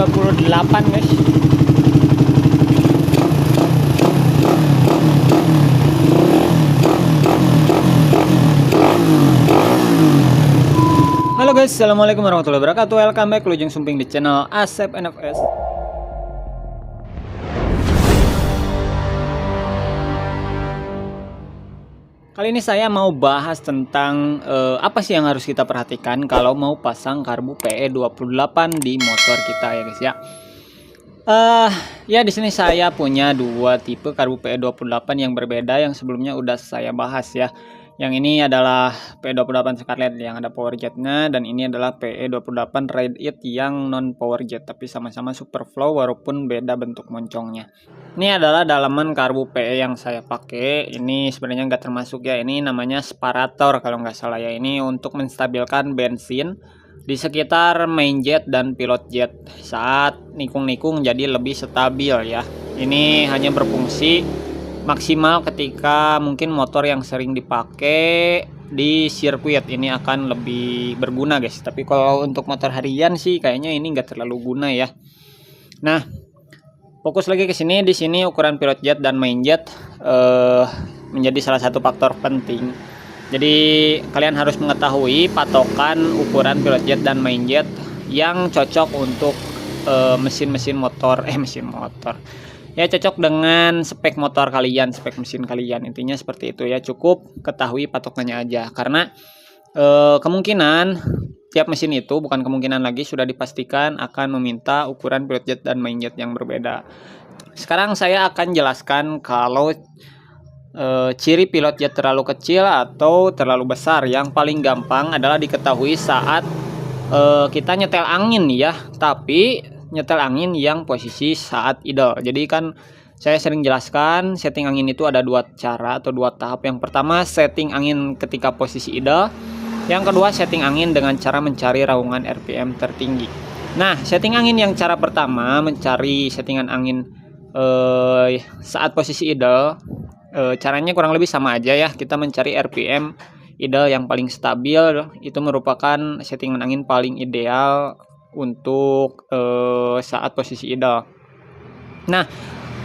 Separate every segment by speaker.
Speaker 1: 28 guys. Halo guys, assalamualaikum warahmatullahi wabarakatuh. Welcome back Lujeng Sumping di channel Asep NFS. Kali ini saya mau bahas tentang apa sih yang harus kita perhatikan kalau mau pasang karbu PE28 di motor kita ya guys ya. Ya di sini saya punya dua tipe karbu PE28 yang berbeda yang sebelumnya udah saya bahas ya. Yang ini adalah PE28 Scarlet yang ada power jetnya, dan ini adalah PE28 Ride It yang non power jet tapi sama-sama super flow walaupun beda bentuk moncongnya. Ini adalah dalaman karbu PE yang saya pakai. Ini sebenarnya nggak termasuk ya, ini namanya separator kalau nggak salah ya. Ini untuk menstabilkan bensin di sekitar main jet dan pilot jet saat nikung-nikung jadi lebih stabil ya. Ini hanya berfungsi maksimal ketika mungkin motor yang sering dipakai di sirkuit, ini akan lebih berguna guys. Tapi kalau untuk motor harian sih kayaknya ini nggak terlalu guna ya. Nah, fokus lagi ke sini. Di sini ukuran pilot jet dan main jet menjadi salah satu faktor penting. Jadi kalian harus mengetahui patokan ukuran pilot jet dan main jet yang cocok untuk mesin motor ya, cocok dengan spek motor kalian, spek mesin kalian, intinya seperti itu ya. Cukup ketahui patokannya aja, karena kemungkinan tiap mesin itu, bukan kemungkinan lagi, sudah dipastikan akan meminta ukuran pilot jet dan main jet yang berbeda. Sekarang saya akan jelaskan kalau ciri pilot jet terlalu kecil atau terlalu besar. Yang paling gampang adalah diketahui saat kita nyetel angin ya, tapi nyetel angin yang posisi saat idle. Jadi kan saya sering jelaskan setting angin itu ada dua cara atau dua tahap. Yang pertama setting angin ketika posisi idle, yang kedua setting angin dengan cara mencari raungan RPM tertinggi. Nah, setting angin yang cara pertama, mencari settingan angin saat posisi idle, caranya kurang lebih sama aja ya. Kita mencari RPM idle yang paling stabil, itu merupakan settingan angin paling ideal untuk saat posisi idle. Nah,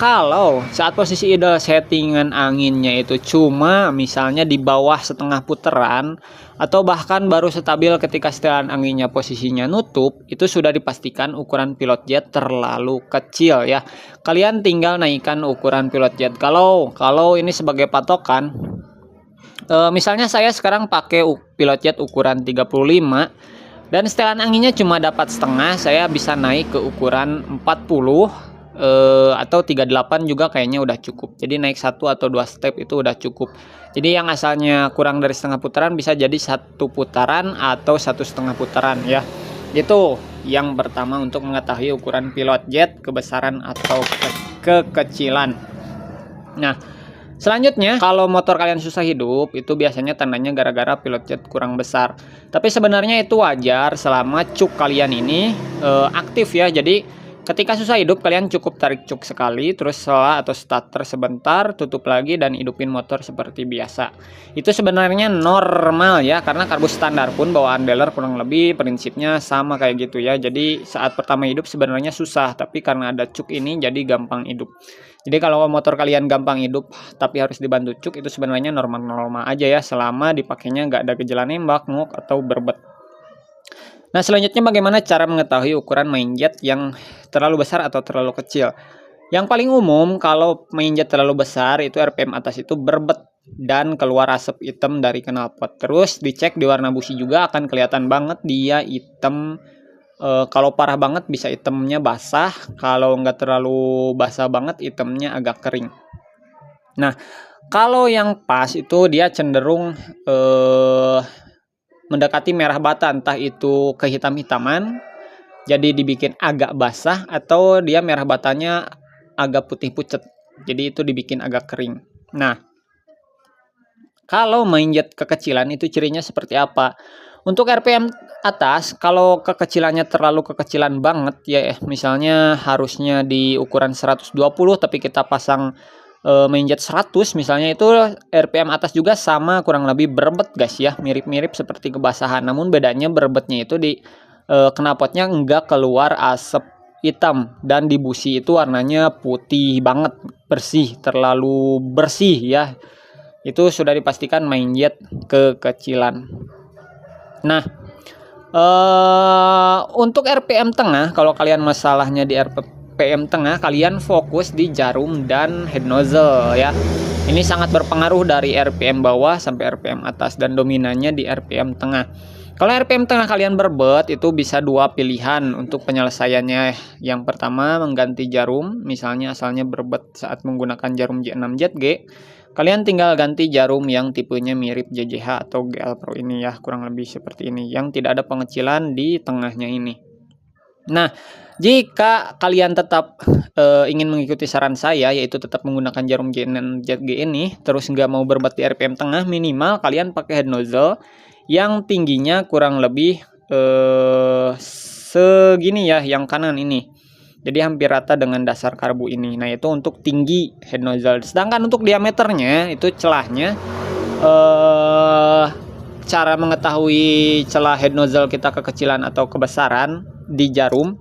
Speaker 1: kalau saat posisi idle settingan anginnya itu cuma misalnya di bawah setengah putaran atau bahkan baru stabil ketika setelan anginnya posisinya nutup, itu sudah dipastikan ukuran pilot jet terlalu kecil ya. Kalian tinggal naikkan ukuran pilot jet. Kalau ini sebagai patokan, misalnya saya sekarang pakai pilot jet ukuran 35 dan setelan anginnya cuma dapat setengah, saya bisa naik ke ukuran 40 atau 38 juga kayaknya udah cukup. Jadi naik 1 atau 2 step itu udah cukup. Jadi yang asalnya kurang dari setengah putaran bisa jadi 1 putaran atau 1,5 putaran ya. Itu yang pertama untuk mengetahui ukuran pilot jet, kebesaran atau kekecilan. Nah, selanjutnya, kalau motor kalian susah hidup, itu biasanya tandanya gara-gara pilot jet kurang besar. Tapi sebenarnya itu wajar selama cuk kalian ini aktif ya. Jadi ketika susah hidup, kalian cukup tarik cuk sekali, terus setelah atau starter sebentar, tutup lagi dan hidupin motor seperti biasa. Itu sebenarnya normal ya, karena karbu standar pun bawaan dealer kurang lebih prinsipnya sama kayak gitu ya. Jadi saat pertama hidup sebenarnya susah, tapi karena ada cuk ini jadi gampang hidup. Jadi kalau motor kalian gampang hidup tapi harus dibantu cuk, itu sebenarnya normal-normal aja ya, selama dipakainya nggak ada gejala nembak, nguk, atau berbet. Nah, selanjutnya bagaimana cara mengetahui ukuran main jet yang terlalu besar atau terlalu kecil? Yang paling umum, kalau main jet terlalu besar itu RPM atas itu berbet dan keluar asap hitam dari knalpot. Terus dicek di warna busi juga akan kelihatan banget dia hitam. Kalau parah banget bisa hitamnya basah, kalau nggak terlalu basah banget hitamnya agak kering. Nah, kalau yang pas itu dia cenderung mendekati merah bata, entah itu kehitam-hitaman jadi dibikin agak basah, atau dia merah batanya agak putih pucet jadi itu dibikin agak kering. Nah, kalau main jet kekecilan itu cirinya seperti apa? Untuk RPM atas, kalau kekecilannya terlalu kekecilan banget ya, misalnya harusnya di ukuran 120 tapi kita pasang main jet 100 misalnya, itu RPM atas juga sama kurang lebih berbet guys ya, mirip-mirip seperti kebasahan. Namun bedanya berbetnya itu di knalpotnya enggak keluar asap hitam dan di busi itu warnanya putih banget, bersih, terlalu bersih ya. Itu sudah dipastikan main jet kekecilan. Nah, untuk RPM tengah, kalau kalian masalahnya di RPM tengah, kalian fokus di jarum dan head nozzle ya. Ini sangat berpengaruh dari RPM bawah sampai RPM atas dan dominannya di RPM tengah. Kalau RPM tengah kalian berbet, itu bisa dua pilihan untuk penyelesaiannya. Yang pertama mengganti jarum, misalnya asalnya berbet saat menggunakan jarum J6 ZG, kalian tinggal ganti jarum yang tipenya mirip JJH atau GL Pro ini ya, kurang lebih seperti ini, yang tidak ada pengecilan di tengahnya ini. Nah, jika kalian tetap ingin mengikuti saran saya, yaitu tetap menggunakan jarum J6 ZG ini, terus nggak mau berbet di RPM tengah, minimal kalian pakai head nozzle yang tingginya kurang lebih segini ya, yang kanan ini. Jadi hampir rata dengan dasar karbu ini. Nah, itu untuk tinggi head nozzle. Sedangkan untuk diameternya, itu celahnya, cara mengetahui celah head nozzle kita kekecilan atau kebesaran di jarum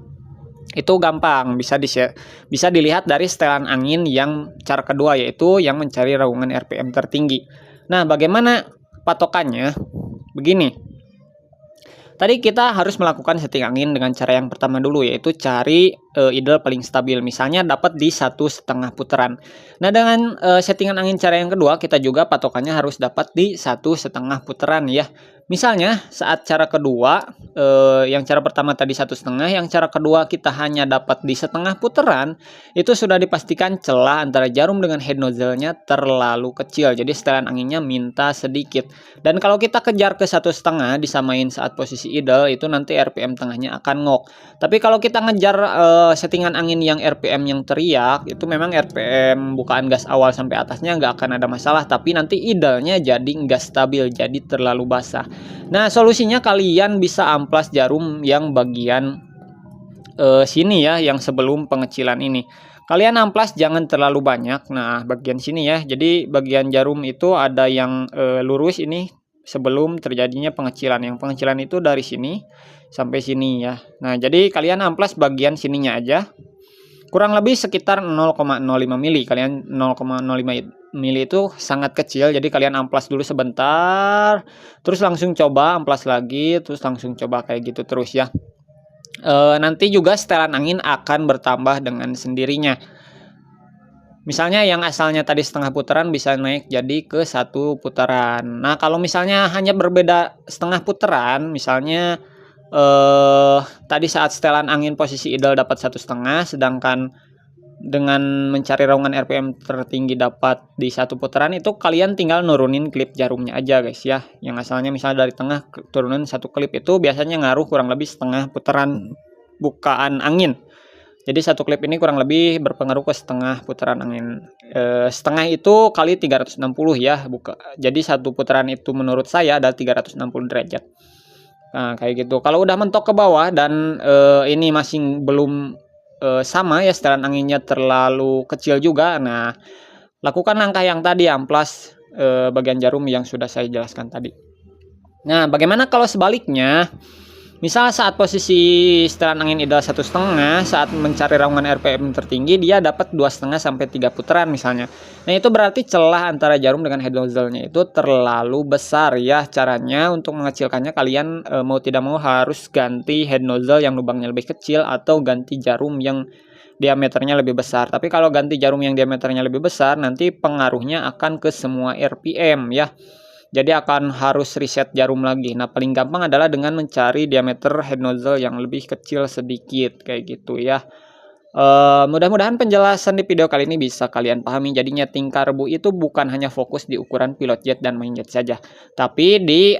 Speaker 1: itu gampang, bisa dilihat dari setelan angin yang cara kedua, yaitu yang mencari raungan RPM tertinggi. Nah, bagaimana patokannya? Begini, tadi kita harus melakukan setting angin dengan cara yang pertama dulu, yaitu cari idle paling stabil, misalnya dapat di 1,5 putaran. Nah, dengan settingan angin cara yang kedua, kita juga patokannya harus dapat di 1,5 putaran ya. Misalnya saat cara kedua, yang cara pertama tadi 1,5, yang cara kedua kita hanya dapat di 1,5 putaran, itu sudah dipastikan celah antara jarum dengan head nozzle-nya terlalu kecil, jadi setelan anginnya minta sedikit. Dan kalau kita kejar ke 1,5 disamain saat posisi idle, itu nanti RPM tengahnya akan ngok. Tapi kalau kita ngejar settingan angin yang RPM yang teriak, itu memang RPM bukaan gas awal sampai atasnya nggak akan ada masalah, tapi nanti idle-nya jadi nggak stabil, jadi terlalu basah. Nah, solusinya kalian bisa amplas jarum yang bagian sini ya, yang sebelum pengecilan ini. Kalian amplas jangan terlalu banyak. Nah, bagian sini ya. Jadi bagian jarum itu ada yang lurus ini sebelum terjadinya pengecilan. Yang pengecilan itu dari sini sampai sini ya. Nah, jadi kalian amplas bagian sininya aja. Kurang lebih sekitar 0,05 mili. Kalian 0,05 mili itu sangat kecil, jadi kalian amplas dulu sebentar, terus langsung coba amplas lagi, terus langsung coba kayak gitu terus ya. Nanti juga setelan angin akan bertambah dengan sendirinya. Misalnya yang asalnya tadi 1,5 putaran bisa naik jadi ke 1 putaran. Nah, kalau misalnya hanya berbeda 1,5 putaran, misalnya tadi saat setelan angin posisi idle dapat 1,5, sedangkan dengan mencari raungan RPM tertinggi dapat di 1 putaran, itu kalian tinggal nurunin klip jarumnya aja guys ya. Yang asalnya misalnya dari tengah turunin 1 klip, itu biasanya ngaruh kurang lebih 1,5 putaran bukaan angin. Jadi 1 klip ini kurang lebih berpengaruh ke 1,5 putaran angin. Setengah itu kali 360 ya, jadi 1 putaran itu menurut saya ada 360 derajat. Nah, kayak gitu. Kalau udah mentok ke bawah dan ini masih belum sama ya, setelan anginnya terlalu kecil juga, nah lakukan langkah yang tadi, amplas bagian jarum yang sudah saya jelaskan tadi. Nah, bagaimana kalau sebaliknya? Misal saat posisi setelan angin idle 1,5, saat mencari raungan RPM tertinggi dia dapat 2,5 sampai 3 putaran misalnya. Nah, itu berarti celah antara jarum dengan head nozzle-nya itu terlalu besar ya. Caranya untuk mengecilkannya, kalian mau tidak mau harus ganti head nozzle yang lubangnya lebih kecil atau ganti jarum yang diameternya lebih besar. Tapi kalau ganti jarum yang diameternya lebih besar, nanti pengaruhnya akan ke semua RPM ya. Jadi akan harus reset jarum lagi. Nah, paling gampang adalah dengan mencari diameter head nozzle yang lebih kecil sedikit kayak gitu ya. Mudah-mudahan penjelasan di video kali ini bisa kalian pahami. Jadi nyeting karbu itu bukan hanya fokus di ukuran pilot jet dan main jet saja, tapi di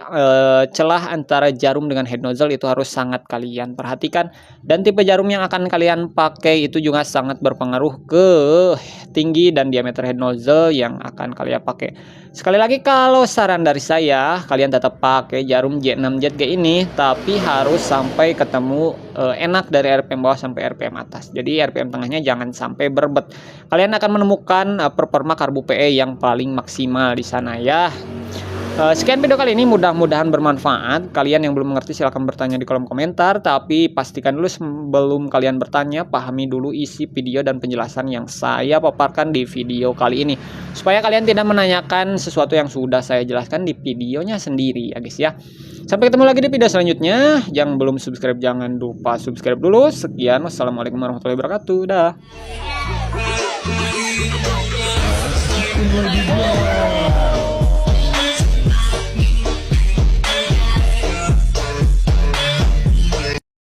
Speaker 1: celah antara jarum dengan head nozzle itu harus sangat kalian perhatikan. Dan tipe jarum yang akan kalian pakai itu juga sangat berpengaruh ke tinggi dan diameter head nozzle yang akan kalian pakai. Sekali lagi, kalau saran dari saya, kalian tetap pakai jarum J6 ZG ini, tapi harus sampai ketemu enak dari RPM bawah sampai RPM atas. Jadi RPM tengahnya jangan sampai berbet. Kalian akan menemukan performa karbu PE yang paling maksimal di sana ya. Sekian video kali ini, mudah-mudahan bermanfaat. Kalian yang belum mengerti silahkan bertanya di kolom komentar, tapi pastikan dulu sebelum kalian bertanya, pahami dulu isi video dan penjelasan yang saya paparkan di video kali ini, supaya kalian tidak menanyakan sesuatu yang sudah saya jelaskan di videonya sendiri ya guys ya. Sampai ketemu lagi di video selanjutnya. Yang belum subscribe jangan lupa subscribe dulu. Sekian, wassalamualaikum warahmatullahi wabarakatuh. Dah.